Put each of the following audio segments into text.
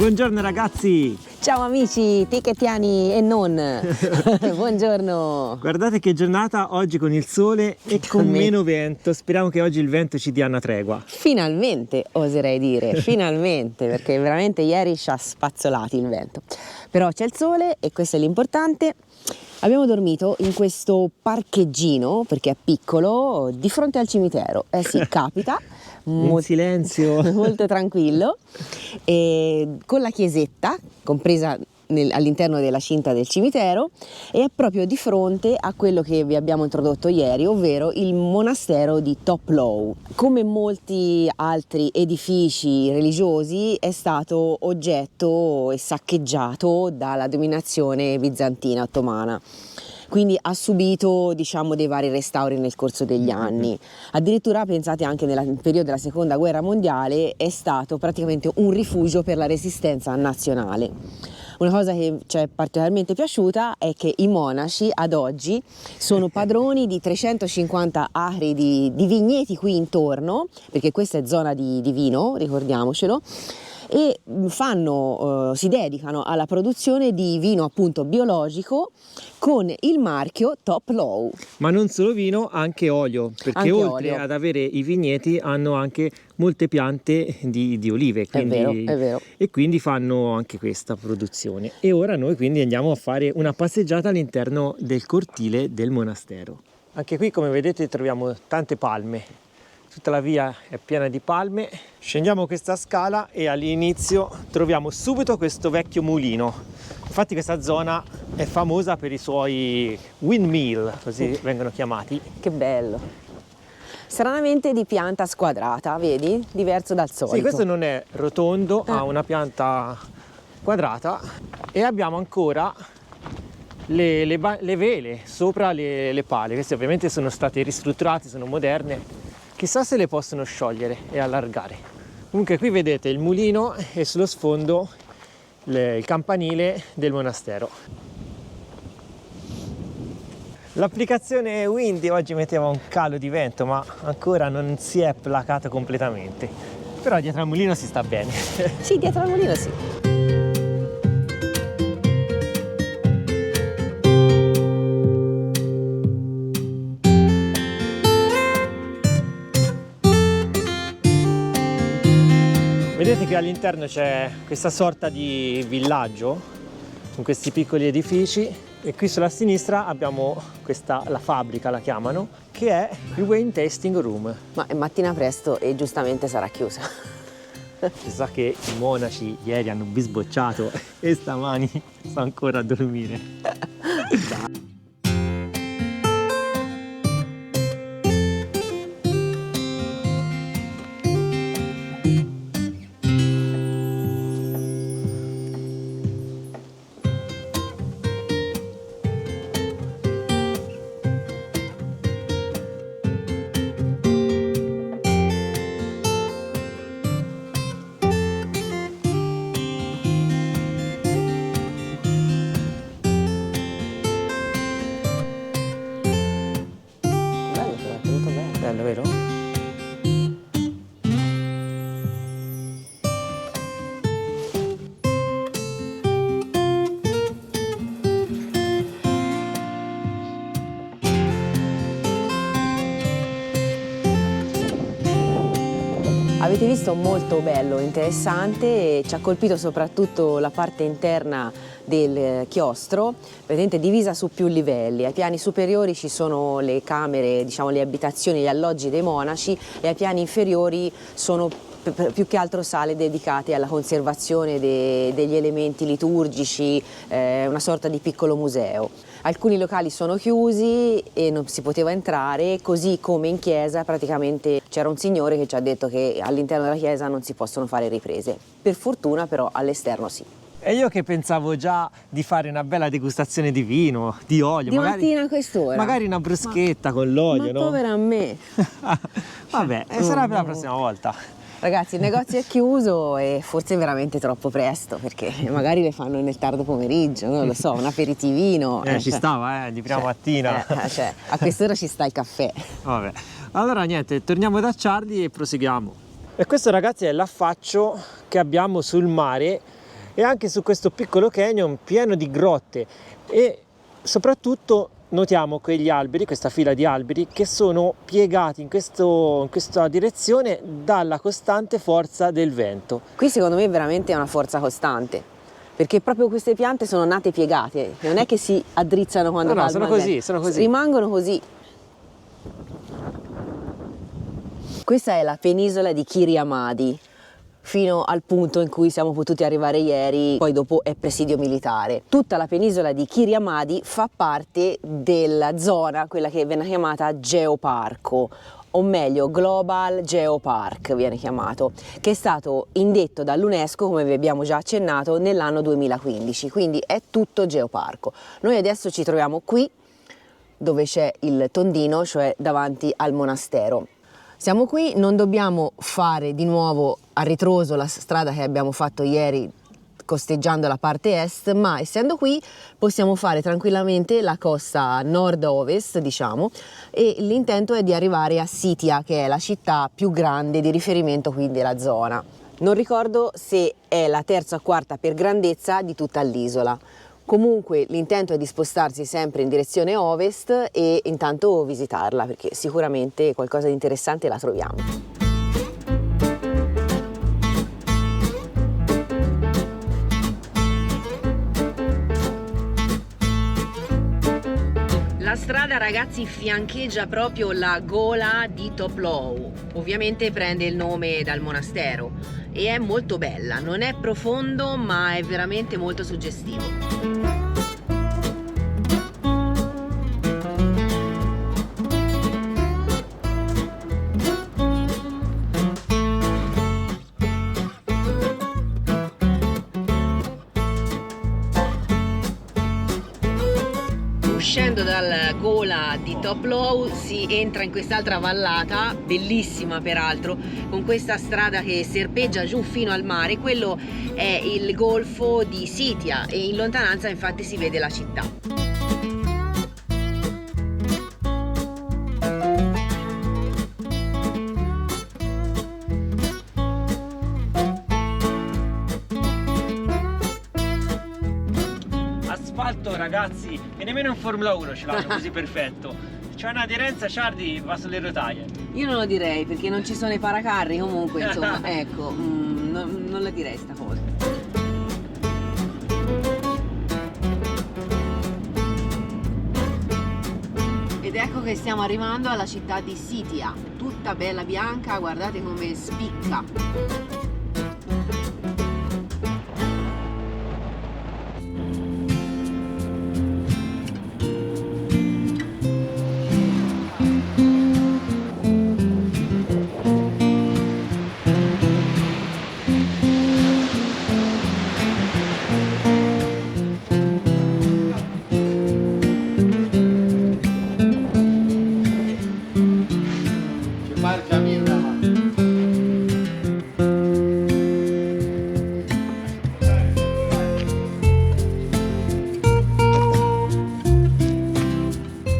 Buongiorno ragazzi! Ciao amici, tichettiani e non, buongiorno! Guardate che giornata oggi con il sole e con meno vento, speriamo che oggi il vento ci dia una tregua. Finalmente, oserei dire, finalmente, perché veramente ieri ci ha spazzolati il vento. Però c'è il sole e questo è l'importante. Abbiamo dormito in questo parcheggino, perché è piccolo, di fronte al cimitero. Eh sì, capita. In silenzio. Molto tranquillo, e con la chiesetta compresa all'interno della cinta del cimitero, e è proprio di fronte a quello che vi abbiamo introdotto ieri, ovvero il monastero di Top Law. Come molti altri edifici religiosi è stato oggetto e saccheggiato dalla dominazione bizantina ottomana. Quindi ha subito, diciamo, dei vari restauri nel corso degli anni. Addirittura, pensate, anche nel periodo della seconda guerra mondiale è stato praticamente un rifugio per la resistenza nazionale. Una cosa che ci è particolarmente piaciuta è che i monaci ad oggi sono padroni di 350 acri di vigneti qui intorno, perché questa è zona di vino, ricordiamocelo, e si dedicano alla produzione di vino appunto biologico con il marchio Top Law. Ma non solo vino, anche olio, perché anche oltre olio. ad avere i vigneti hanno anche molte piante di olive, quindi, È vero. E quindi fanno anche questa produzione. E ora noi quindi andiamo a fare una passeggiata all'interno del cortile del monastero. Anche qui, come vedete, troviamo tante palme. Tutta la via è piena di palme. Scendiamo questa scala e all'inizio troviamo subito questo vecchio mulino. Infatti questa zona è famosa per i suoi windmill, così vengono chiamati. Che bello. Stranamente di pianta squadrata, vedi? Diverso dal solito. Sì, questo non è rotondo, ha una pianta quadrata e abbiamo ancora le vele sopra le pale. Queste ovviamente sono state ristrutturate, sono moderne. Chissà se le possono sciogliere e allargare. Comunque qui vedete il mulino e sullo sfondo il campanile del monastero. L'applicazione Windy oggi metteva un calo di vento, ma ancora non si è placato completamente. Però dietro al mulino si sta bene. Sì, dietro al mulino sì. Vedete che all'interno c'è questa sorta di villaggio con questi piccoli edifici e qui sulla sinistra abbiamo la fabbrica, la chiamano, che è il Wine Tasting Room. Ma è mattina presto e giustamente sarà chiusa. Si sa che i monaci ieri hanno bisbocciato e stamani sta ancora a dormire. Bello, vero? Avete visto, molto bello, interessante, e ci ha colpito soprattutto la parte interna del chiostro, praticamente divisa su più livelli. Ai piani superiori ci sono le camere, diciamo le abitazioni, gli alloggi dei monaci, e ai piani inferiori sono più che altro sale dedicate alla conservazione degli elementi liturgici, una sorta di piccolo museo. Alcuni locali sono chiusi e non si poteva entrare, così come in chiesa praticamente c'era un signore che ci ha detto che all'interno della chiesa non si possono fare riprese. Per fortuna però all'esterno sì. E io che pensavo già di fare una bella degustazione di vino, di olio, Di magari, mattina a quest'ora? magari una bruschetta con l'olio, no? Povera a me! Vabbè, sarà per la prossima volta. Ragazzi, il negozio è chiuso e forse è veramente troppo presto, perché magari le fanno nel tardo pomeriggio, non lo so, un aperitivino. Ci stava, di prima mattina. A quest'ora ci sta il caffè. Vabbè, allora niente, torniamo da Charlie e proseguiamo. E questo, ragazzi, è l'affaccio che abbiamo sul mare e anche su questo piccolo canyon pieno di grotte, e soprattutto notiamo quegli alberi, questa fila di alberi che sono piegati in questa direzione dalla costante forza del vento. Qui secondo me veramente è una forza costante, perché proprio queste piante sono nate piegate, non è che si addrizzano quando No, calma il vento. sono così. Rimangono così. Questa è la penisola di Kiryamadi, fino al punto in cui siamo potuti arrivare ieri, poi dopo è presidio militare. Tutta la penisola di Kiryamadi fa parte della zona, quella che viene chiamata Geoparco, o meglio Global Geopark viene chiamato, che è stato indetto dall'UNESCO, come vi abbiamo già accennato, nell'anno 2015, quindi è tutto geoparco. Noi adesso ci troviamo qui, dove c'è il tondino, cioè davanti al monastero. Siamo qui, non dobbiamo fare di nuovo a ritroso la strada che abbiamo fatto ieri costeggiando la parte est, ma essendo qui possiamo fare tranquillamente la costa nord-ovest, diciamo, e l'intento è di arrivare a Sitia, che è la città più grande di riferimento qui della zona. Non ricordo se è la terza o quarta per grandezza di tutta l'isola. Comunque l'intento è di spostarsi sempre in direzione ovest e intanto visitarla, perché sicuramente qualcosa di interessante la troviamo. La strada, ragazzi, fiancheggia proprio la gola di Toplou, ovviamente prende il nome dal monastero e è molto bella, non è profondo ma è veramente molto suggestivo. Uscendo dal gola di Toplou si entra in quest'altra vallata, bellissima peraltro, con questa strada che serpeggia giù fino al mare. Quello è il golfo di Sitia e in lontananza infatti si vede la città. Asfalto, ragazzi, e nemmeno in Formula 1 ce l'hanno così perfetto. C'è un'aderenza, Ciardi va sulle rotaie. Io non lo direi perché non ci sono i paracarri, comunque insomma, ecco, non la direi sta cosa. Ed ecco che stiamo arrivando alla città di Sitia, tutta bella bianca, guardate come spicca.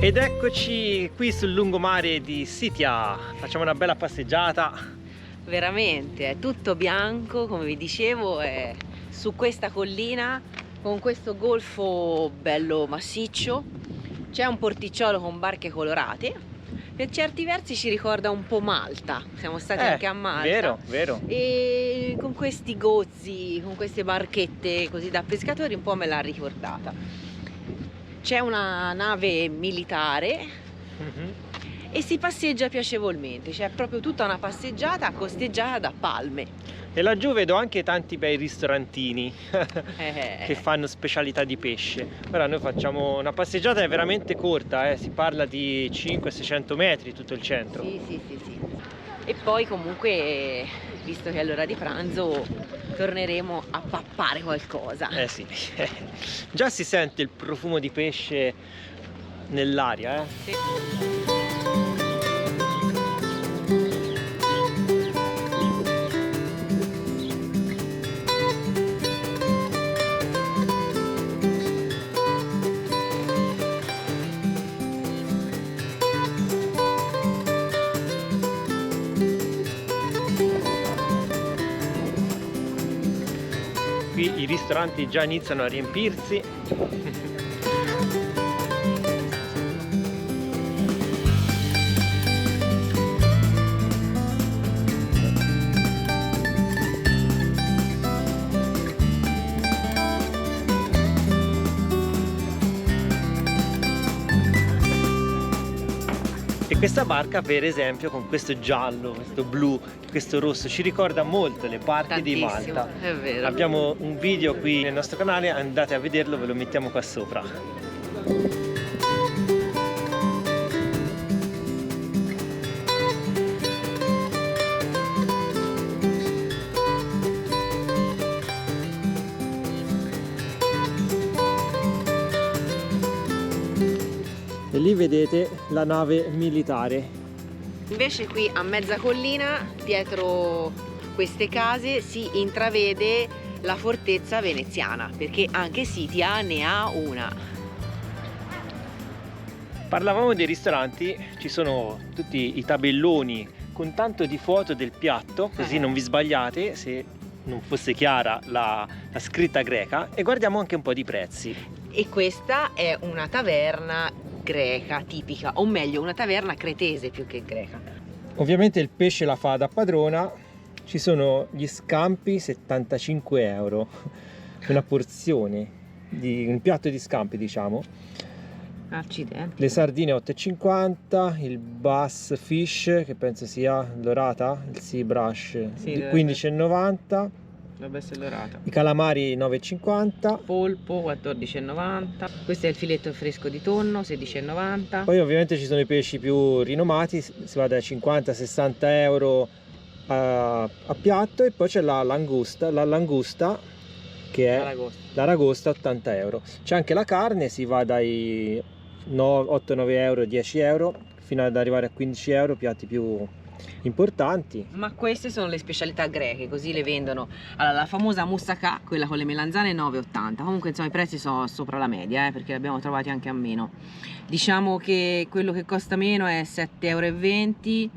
Ed eccoci qui sul lungomare di Sitia, facciamo una bella passeggiata. Veramente, è tutto bianco, come vi dicevo, è su questa collina con questo golfo bello massiccio. C'è un porticciolo con barche colorate, per certi versi ci ricorda un po' Malta, siamo stati anche a Malta. Vero, vero. E con questi gozzi, con queste barchette così da pescatori un po' me l'ha ricordata. C'è una nave militare e si passeggia piacevolmente, c'è proprio tutta una passeggiata costeggiata da palme. E laggiù vedo anche tanti bei ristorantini che fanno specialità di pesce. Ora noi facciamo una passeggiata veramente corta, si parla di 500-600 metri tutto il centro. Sì. E poi comunque, visto che è l'ora di pranzo, torneremo a pappare qualcosa. Sì, già si sente il profumo di pesce nell'aria. Sì. Qui i ristoranti già iniziano a riempirsi. E questa barca, per esempio, con questo giallo, questo blu, questo rosso, ci ricorda molto le barche di Tantissimo, Malta. è vero. Abbiamo un video qui nel nostro canale, andate a vederlo, ve lo mettiamo qua sopra. E lì vedete la nave militare. Invece qui a mezza collina, dietro queste case, si intravede la fortezza veneziana, perché anche Sitia ne ha una. Parlavamo dei ristoranti, ci sono tutti i tabelloni con tanto di foto del piatto, così non vi sbagliate se non fosse chiara la scritta greca, e guardiamo anche un po' di prezzi. E questa è una taverna greca tipica, o meglio una taverna cretese più che greca. Ovviamente il pesce la fa da padrona, ci sono gli scampi 75 euro, una porzione, di un piatto di scampi diciamo. Accidenti. Le sardine 8,50, il bass fish che penso sia dorata, il sea brush Sì, 15,90, dovrebbe essere dorata. i calamari 9,50. Polpo 14,90. Questo è il filetto fresco di tonno 16,90. Poi ovviamente ci sono i pesci più rinomati, si va dai 50-60 euro a piatto, e poi c'è la langusta che è l'aragosta 80 euro. C'è anche la carne, si va dai 8-9 euro, 10 euro fino ad arrivare a 15 euro, piatti più importanti. Ma queste sono le specialità greche, così le vendono. Allora, la famosa moussaka, quella con le melanzane, 9,80. Comunque insomma i prezzi sono sopra la media, perché li abbiamo trovati anche a meno. Diciamo che quello che costa meno è 7,20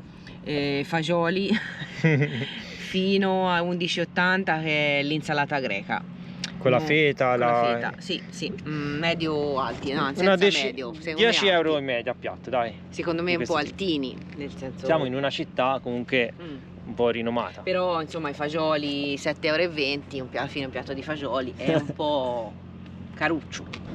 euro, fagioli fino a 11,80, che è l'insalata greca. Con la feta, con la feta, sì, medio alti, no, senza medio, 10 euro alti. in media a piatto, dai. Secondo me un po' altini, nel senso. Siamo in una città comunque un po' rinomata. Però insomma i fagioli 7,20 euro, alla fine un piatto di fagioli è un po' caruccio.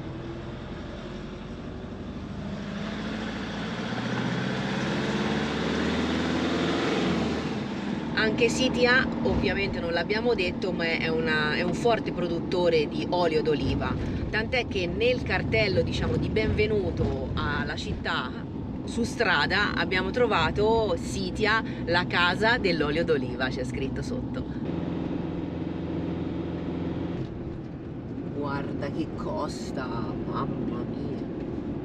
Anche Sitia, ovviamente non l'abbiamo detto, ma è un forte produttore di olio d'oliva, tant'è che nel cartello, diciamo, di benvenuto alla città, su strada abbiamo trovato Sitia, la casa dell'olio d'oliva, c'è scritto sotto. Guarda che costa, mamma mia,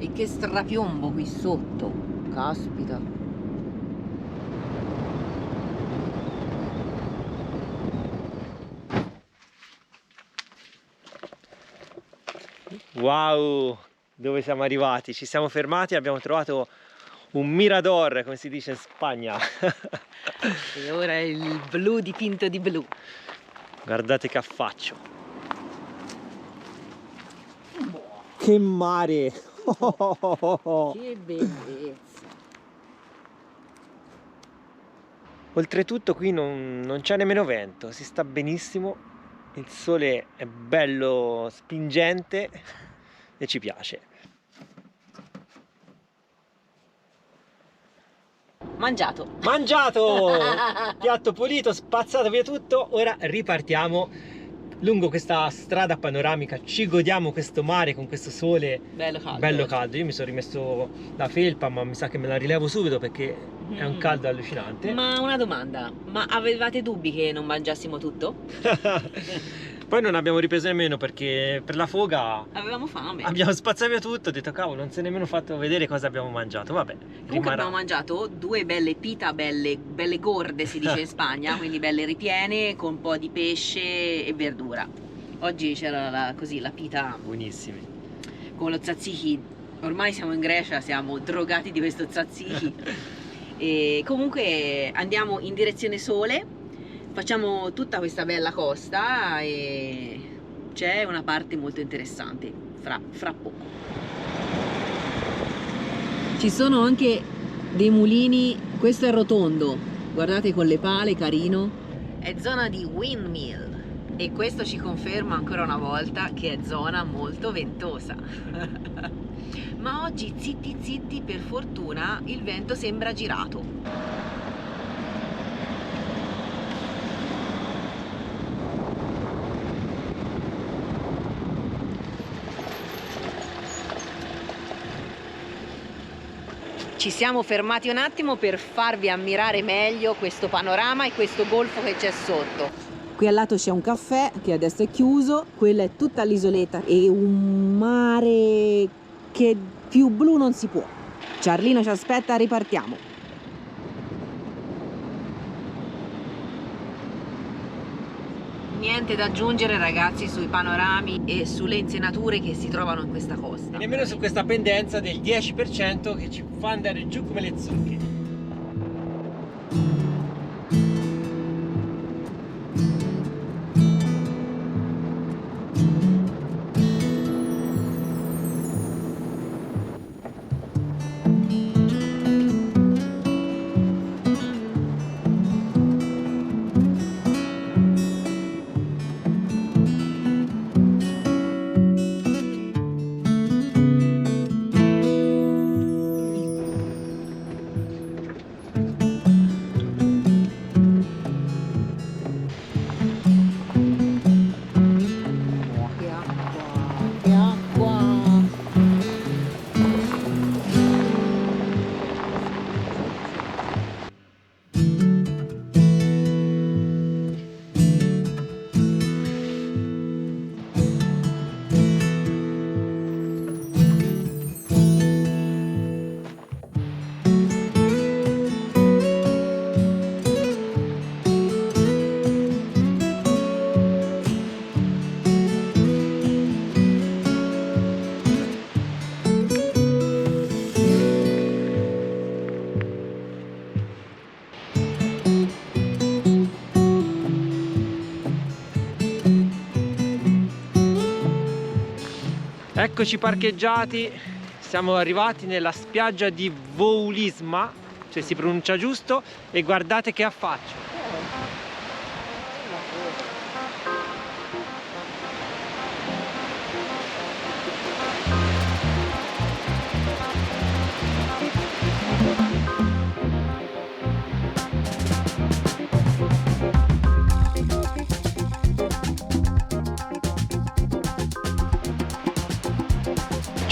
e che strapiombo qui sotto, caspita. Wow, dove siamo arrivati? Ci siamo fermati e abbiamo trovato un mirador, come si dice in Spagna. E ora è il blu dipinto di blu. Guardate che affaccio. Che mare! Che bellezza! Oltretutto qui non c'è nemmeno vento, si sta benissimo, il sole è bello spingente e ci piace. Mangiato! Mangiato! Piatto pulito, spazzato via tutto, ora ripartiamo lungo questa strada panoramica, ci godiamo questo mare con questo sole bello caldo. Io mi sono rimesso la felpa, ma mi sa che me la rilevo subito perché è un caldo allucinante. Ma una domanda, ma avevate dubbi che non mangiassimo tutto? Poi non abbiamo ripreso nemmeno perché per la foga avevamo fame. Abbiamo spazzato via tutto, ho detto cavolo, non si è nemmeno fatto vedere cosa abbiamo mangiato. Vabbè, comunque abbiamo mangiato due belle pita, belle gorde si dice in Spagna, quindi belle ripiene con un po' di pesce e verdura. Oggi c'era la pita buonissimi, con lo tzatziki. Ormai siamo in Grecia, siamo drogati di questo tzatziki. E comunque andiamo in direzione sole, facciamo tutta questa bella costa e c'è una parte molto interessante fra poco. Ci sono anche dei mulini, questo è rotondo, guardate con le pale, carino. È zona di windmill e questo ci conferma ancora una volta che è zona molto ventosa. Ma oggi zitti zitti, per fortuna il vento sembra girato. Ci siamo fermati un attimo per farvi ammirare meglio questo panorama e questo golfo che c'è sotto. Qui al lato c'è un caffè che adesso è chiuso, quella è tutta l'isoletta e un mare che più blu non si può. Ciarlino ci aspetta, ripartiamo. Niente da aggiungere ragazzi sui panorami e sulle insenature che si trovano in questa costa. E nemmeno su questa pendenza del 10% che ci fa andare giù come le zucche. Eccoci parcheggiati, siamo arrivati nella spiaggia di Voulisma, cioè si pronuncia giusto, e guardate che affaccio.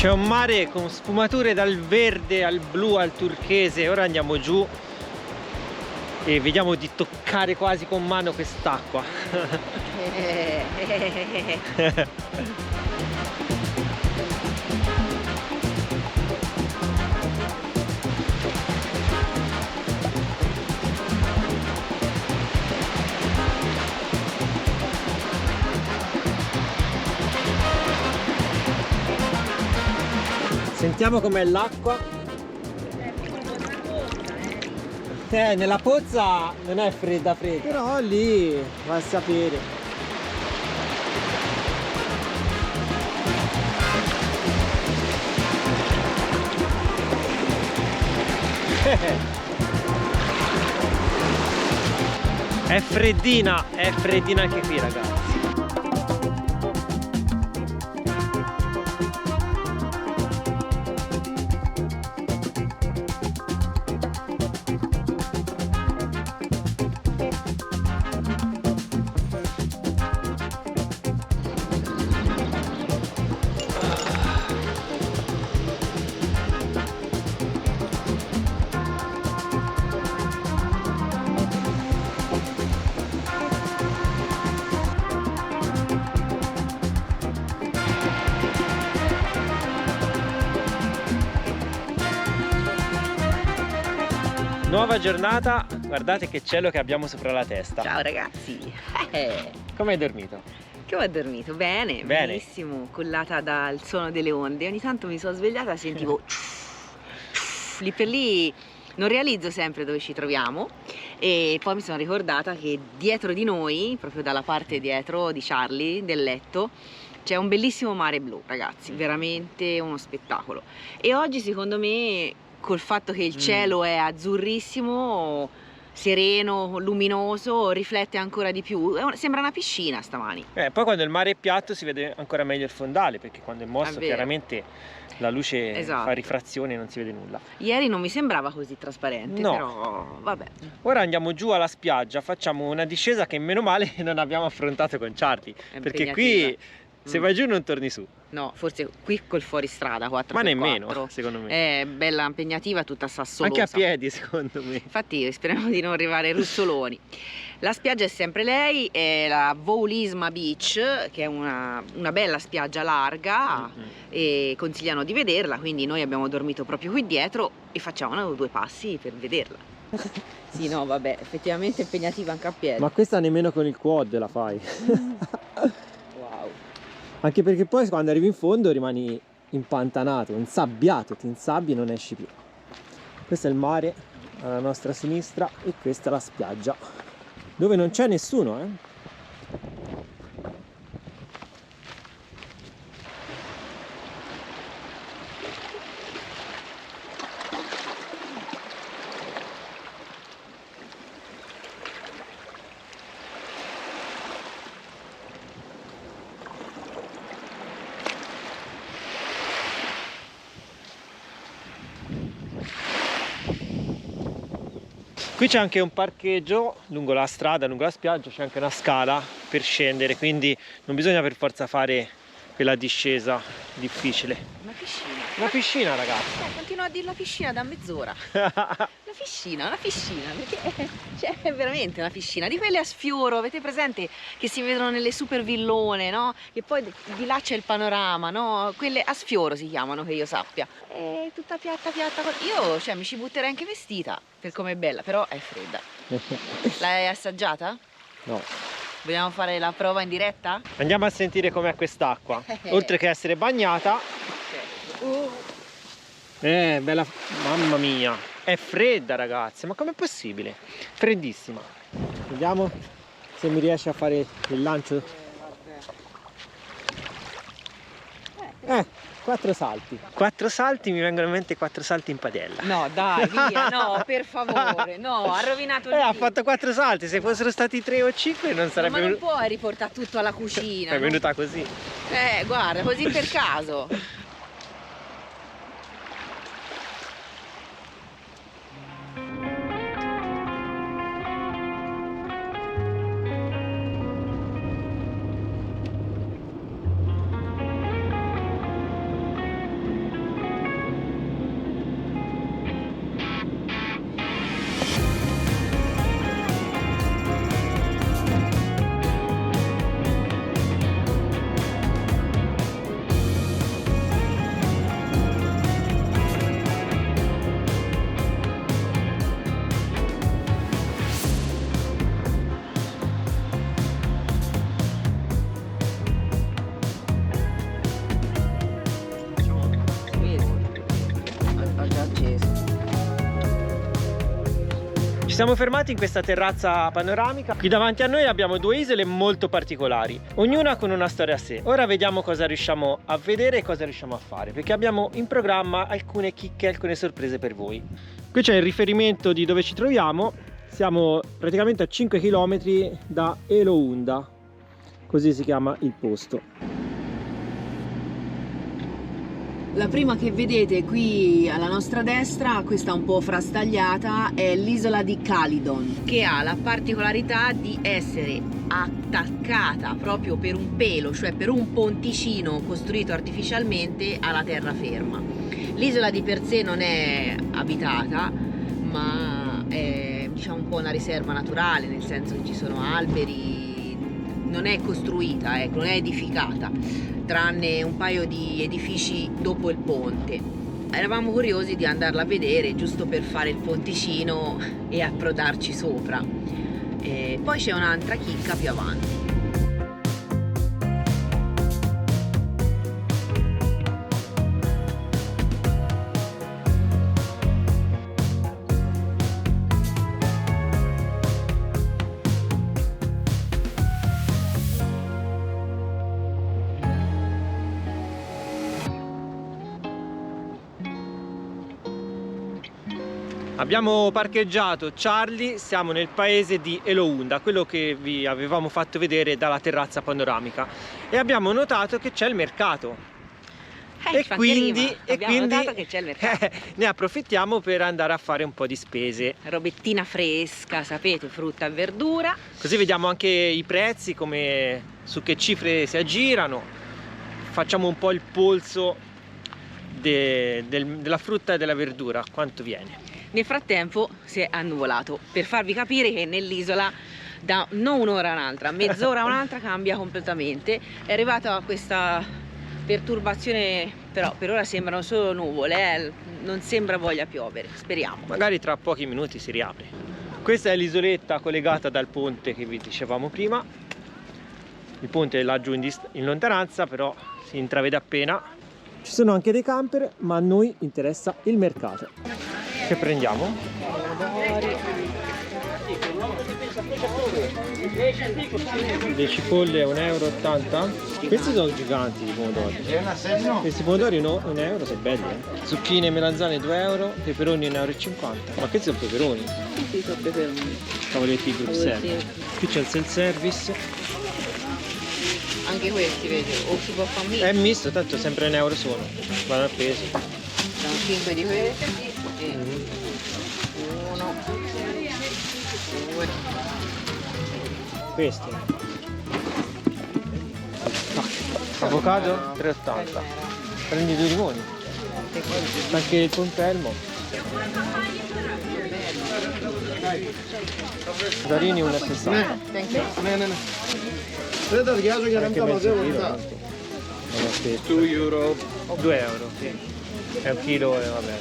C'è un mare con sfumature dal verde al blu al turchese. Ora andiamo giù e vediamo di toccare quasi con mano quest'acqua. Sentiamo com'è l'acqua. Nella pozza non è fredda, però lì va a sapere. È freddina anche qui, ragazzi. Nuova giornata, guardate che cielo che abbiamo sopra la testa. Ciao ragazzi. Come hai dormito? Come ho dormito? Bene, benissimo, collata dal suono delle onde. Ogni tanto mi sono svegliata e sentivo lì per lì. Non realizzo sempre dove ci troviamo, E poi mi sono ricordata che dietro di noi, proprio dalla parte dietro di Charlie, del letto, c'è un bellissimo mare blu, ragazzi, veramente uno spettacolo. E oggi secondo me, col fatto che il cielo è azzurrissimo, sereno, luminoso, riflette ancora di più. Sembra una piscina stamani. Poi quando il mare è piatto si vede ancora meglio il fondale, perché quando è mosso chiaramente la luce fa rifrazione e non si vede nulla. Ieri non mi sembrava così trasparente, no. Però vabbè. Ora andiamo giù alla spiaggia, facciamo una discesa che meno male non abbiamo affrontato con Charlie, perché qui se vai giù non torni su. No, forse qui col fuoristrada 4x4. Ma nemmeno, secondo me. È bella impegnativa, tutta sassolosa. Anche a piedi, secondo me. Infatti speriamo di non arrivare ruzzoloni. La spiaggia è sempre lei, è la Voulisma Beach, che è una bella spiaggia larga e consigliano di vederla, quindi noi abbiamo dormito proprio qui dietro e facciamo 2 passi per vederla. Sì, no, vabbè, effettivamente impegnativa anche a piedi. Ma questa nemmeno con il quad la fai. Wow. Anche perché poi quando arrivi in fondo rimani impantanato, insabbiato, ti insabbi e non esci più. Questo è il mare alla nostra sinistra e questa è la spiaggia, dove non c'è nessuno, Qui c'è anche un parcheggio lungo la strada, lungo la spiaggia, c'è anche una scala per scendere, quindi non bisogna per forza fare quella discesa difficile. Una piscina. Una piscina, ragazzi. Continuo a dire la piscina da mezz'ora. Una piscina, perché cioè, è veramente una piscina, di quelle a sfioro, avete presente che si vedono nelle super villone, no? Che poi di là c'è il panorama, no? Quelle a sfioro si chiamano, che io sappia. È tutta piatta. Io, cioè, mi ci butterei anche vestita, per come è bella, però è fredda. L'hai assaggiata? No. Vogliamo fare la prova in diretta? Andiamo a sentire com'è quest'acqua. Oltre che essere bagnata. Bella, mamma mia, è fredda, ragazzi, ma com'è possibile? Freddissima. Vediamo se mi riesce a fare il lancio. 4 salti. 4 salti, mi vengono in mente 4 salti in padella. No, dai, via, no, per favore, no, ha rovinato il ha fatto 4 salti, se fossero stati 3 o 5 non sarebbe ma non puoi riportare tutto alla cucina. È venuta così. Guarda, così per caso. Ci siamo fermati in questa terrazza panoramica. Qui davanti a noi abbiamo 2 isole molto particolari, ognuna con una storia a sé. Ora vediamo cosa riusciamo a vedere e cosa riusciamo a fare, perché abbiamo in programma alcune chicche, alcune sorprese per voi. Qui c'è il riferimento di dove ci troviamo. Siamo praticamente a 5 km da Elounda, così si chiama il posto. La prima che vedete qui alla nostra destra, questa un po' frastagliata, è l'isola di Calydon, che ha la particolarità di essere attaccata proprio per un pelo, cioè per un ponticino costruito artificialmente alla terraferma. L'isola di per sé non è abitata, ma è, diciamo, un po' una riserva naturale, nel senso che ci sono alberi, non è costruita, ecco, non è edificata, tranne un paio di edifici dopo il ponte. Eravamo curiosi di andarla a vedere, giusto per fare il ponticino e approdarci sopra. E poi c'è un'altra chicca più avanti. Abbiamo parcheggiato Charlie, siamo nel paese di Elounda, quello che vi avevamo fatto vedere dalla terrazza panoramica, e abbiamo notato che c'è il mercato. E quindi notato che c'è il mercato. Ne approfittiamo per andare a fare un po' di spese. Robettina fresca, sapete, frutta e verdura. Così vediamo anche i prezzi, su che cifre si aggirano, facciamo un po' il polso della frutta e della verdura, quanto viene. Nel frattempo si è annuvolato, per farvi capire che nell'isola da non un'ora a un'altra, mezz'ora a un'altra cambia completamente. È arrivata questa perturbazione, però per ora sembrano solo nuvole, non sembra voglia piovere, speriamo. Magari tra pochi minuti si riapre. Questa è l'isoletta collegata dal ponte che vi dicevamo prima. Il ponte è laggiù in lontananza, però si intravede appena. Ci sono anche dei camper, ma a noi interessa il mercato. Che prendiamo? Le cipolle 1,80 €. Questi sono giganti i pomodori. Questi pomodori 1 euro sono belli, eh. Zucchine e melanzane 2 euro, peperoni 1,50 €. Ma questi sono peperoni? Sì, sono peperoni. Cavaletti Bruxelles. Qui c'è il self-service. Anche questi, vedi, o si può fare misto. È misto, tanto sempre 1 euro sono. Vanno a peso. Sono 5 di questi. E 1, 2. Questi. Avocado 3,80 €. Prendi 2 limoni. Anche il pompelmo. Darini 1,60 €. Anche mezzo chilo. 2 euro. 2 euro, sì. È un chilo e vabbè.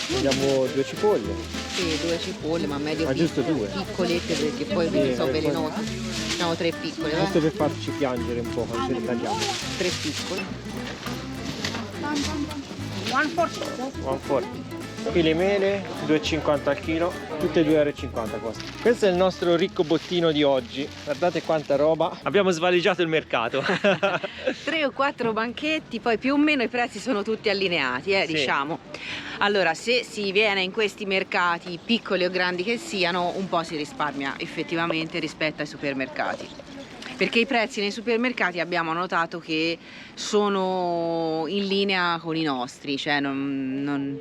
Prendiamo 2 cipolle. Sì, 2 cipolle, ma medio Ma giusto 2. piccolette perché poi Sì, sono per velenose. Facciamo 3 piccole, Giusto per farci piangere un po' quando ce li tagliamo. 3 piccole. 1,40 €. Qui le mele 2,50 € al chilo, tutte 2,50 € costa. Questo è il nostro ricco bottino di oggi. Guardate quanta roba. Abbiamo svaligiato il mercato. 3 o 4 banchetti, poi più o meno i prezzi sono tutti allineati, Sì. diciamo. Allora, se si viene in questi mercati, piccoli o grandi che siano, un po' si risparmia effettivamente rispetto ai supermercati. Perché i prezzi nei supermercati abbiamo notato che sono in linea con i nostri, cioè non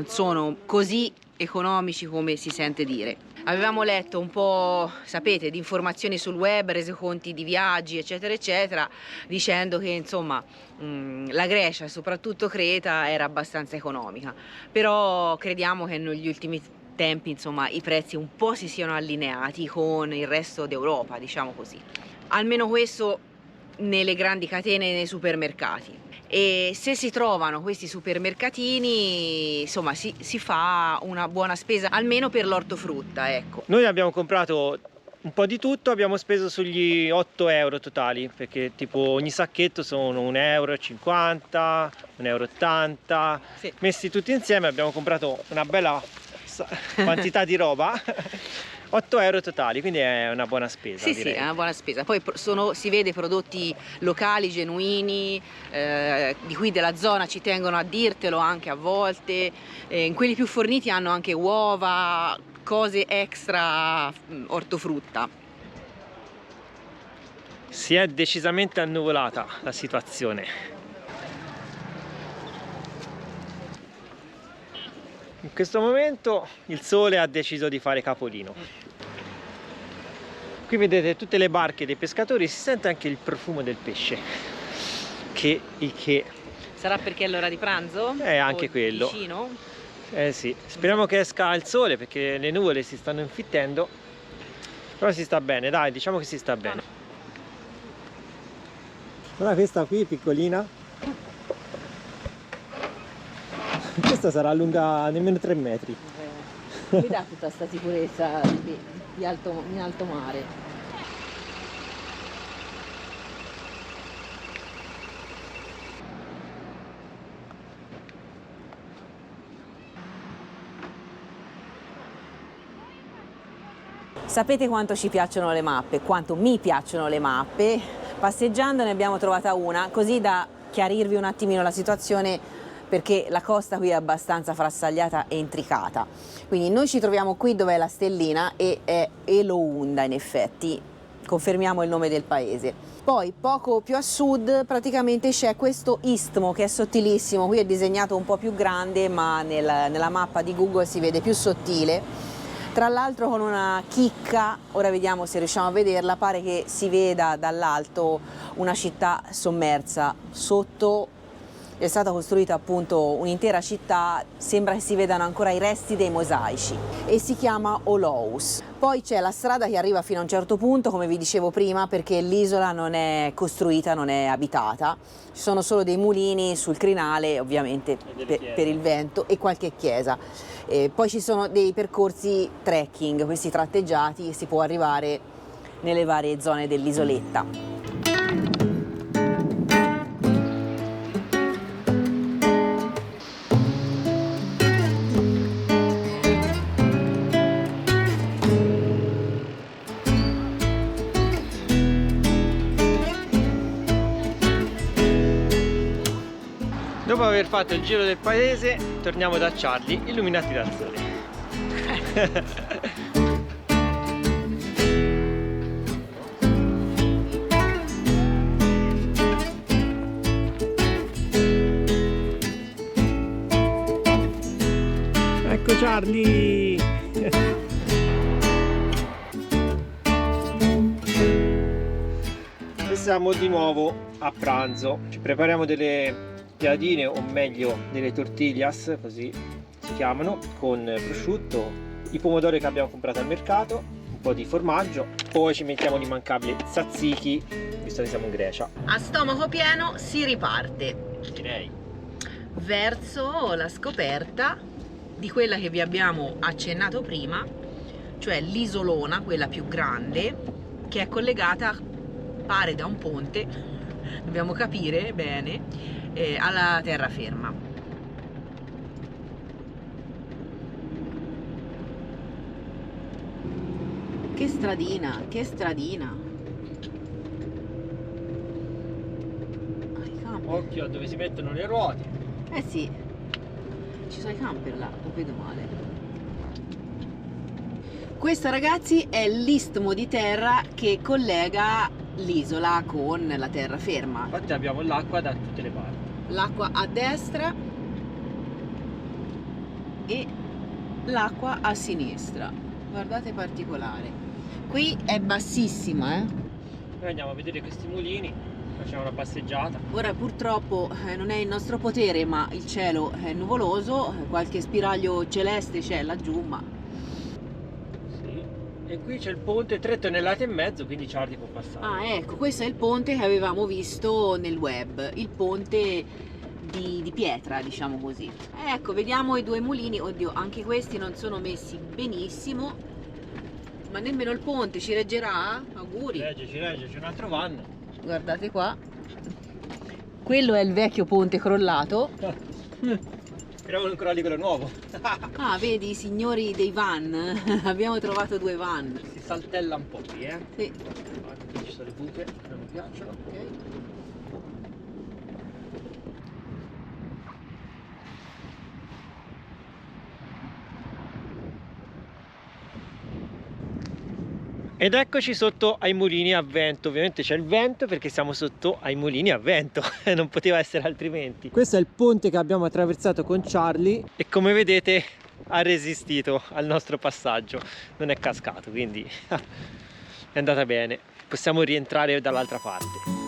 sono così economici come si sente dire. Avevamo letto un po', sapete, di informazioni sul web, resoconti di viaggi, eccetera, eccetera, dicendo che insomma la Grecia, soprattutto Creta, era abbastanza economica. Però crediamo che negli ultimi tempi, insomma, i prezzi un po' si siano allineati con il resto d'Europa, diciamo così. Almeno questo nelle grandi catene nei supermercati. E se si trovano questi supermercatini, insomma, si fa una buona spesa, almeno per l'ortofrutta, ecco. Noi abbiamo comprato un po' di tutto, abbiamo speso sugli 8 euro totali, perché tipo ogni sacchetto sono 1,50 €, 1,80 €. Sì. Messi tutti insieme abbiamo comprato una bella quantità di roba. 8 euro totali, quindi è una buona spesa. Sì, direi. sì, è una buona spesa. Poi si vede prodotti locali, genuini, di qui della zona, ci tengono a dirtelo anche a volte. In quelli più forniti hanno anche uova, cose extra ortofrutta. Si è decisamente annuvolata la situazione. In questo momento il sole ha deciso di fare capolino. Qui vedete tutte le barche dei pescatori, si sente anche il profumo del pesce. Che Sarà perché è l'ora di pranzo? è anche O quello. vicino? Eh sì, speriamo che esca il sole perché le nuvole si stanno infittendo. Però si sta bene, dai, diciamo che si sta bene. Guarda questa qui piccolina. Questa sarà lunga nemmeno 3 metri. Mi dà tutta questa sicurezza in alto mare. Sapete quanto ci piacciono le mappe, quanto mi piacciono le mappe. Passeggiando ne abbiamo trovata una, così da chiarirvi un attimino la situazione. perché la costa qui è abbastanza frastagliata e intricata. Quindi noi ci troviamo qui dove è la stellina e è Elounda, in effetti, confermiamo il nome del paese. Poi poco più a sud praticamente c'è questo istmo che è sottilissimo, qui è disegnato un po' più grande ma nella mappa di Google si vede più sottile, tra l'altro con una chicca, ora vediamo se riusciamo a vederla, pare che si veda dall'alto una città sommersa, sotto è stata costruita appunto un'intera città, sembra che si vedano ancora i resti dei mosaici e si chiama Olous. Poi c'è la strada che arriva fino a un certo punto, come vi dicevo prima, perché l'isola non è costruita, non è abitata, ci sono solo dei mulini sul crinale, ovviamente per il vento, e qualche chiesa. Poi ci sono dei percorsi trekking, questi tratteggiati, e si può arrivare nelle varie zone dell'isoletta. Dopo aver fatto il giro del paese, torniamo da Charlie, illuminati dal sole. Ecco Charlie! E siamo di nuovo a pranzo. Ci prepariamo delle piadine, o meglio delle tortillas, così si chiamano, con prosciutto, i pomodori che abbiamo comprato al mercato, un po' di formaggio, poi ci mettiamo l'immancabile tzatziki, visto che siamo in Grecia. A stomaco pieno si riparte, Direi. verso la scoperta di quella che vi abbiamo accennato prima, cioè l'isolona, quella più grande, che è collegata, pare da un ponte, dobbiamo capire bene, alla terraferma. Che stradina, che stradina! Occhio a dove si mettono le ruote. Eh sì, ci sono i camper là, o vedo male. Questo, ragazzi, è l'istmo di terra che collega l'isola con la terraferma. Infatti abbiamo l'acqua da tutte le parti. L'acqua a destra e l'acqua a sinistra. Guardate, particolare. Qui è bassissima, Noi andiamo a vedere questi mulini, facciamo una passeggiata. Ora purtroppo non è in nostro potere, ma il cielo è nuvoloso, qualche spiraglio celeste c'è laggiù, ma... Sì. E qui c'è il ponte, 3,5 tonnellate, quindi Charlie può passare. Ah, ecco, questo è il ponte che avevamo visto nel web, il ponte di pietra, diciamo così. Ecco, vediamo i due mulini. Oddio, anche questi non sono messi benissimo, ma nemmeno il ponte ci reggerà? Auguri. Ci regge, c'è un altro van. Guardate qua, quello è il vecchio ponte crollato. Speriamo ancora di quello nuovo. Ah, vedi, i signori dei van, abbiamo trovato due van. Si saltella un po' qui, Sì. Qui ci sono le buche che non mi piacciono. Ok. Ed eccoci sotto ai mulini a vento. Ovviamente c'è il vento perché siamo sotto ai mulini a vento, non poteva essere altrimenti. Questo è il ponte che abbiamo attraversato con Charlie e come vedete ha resistito al nostro passaggio, non è cascato, quindi è andata bene. Possiamo rientrare dall'altra parte.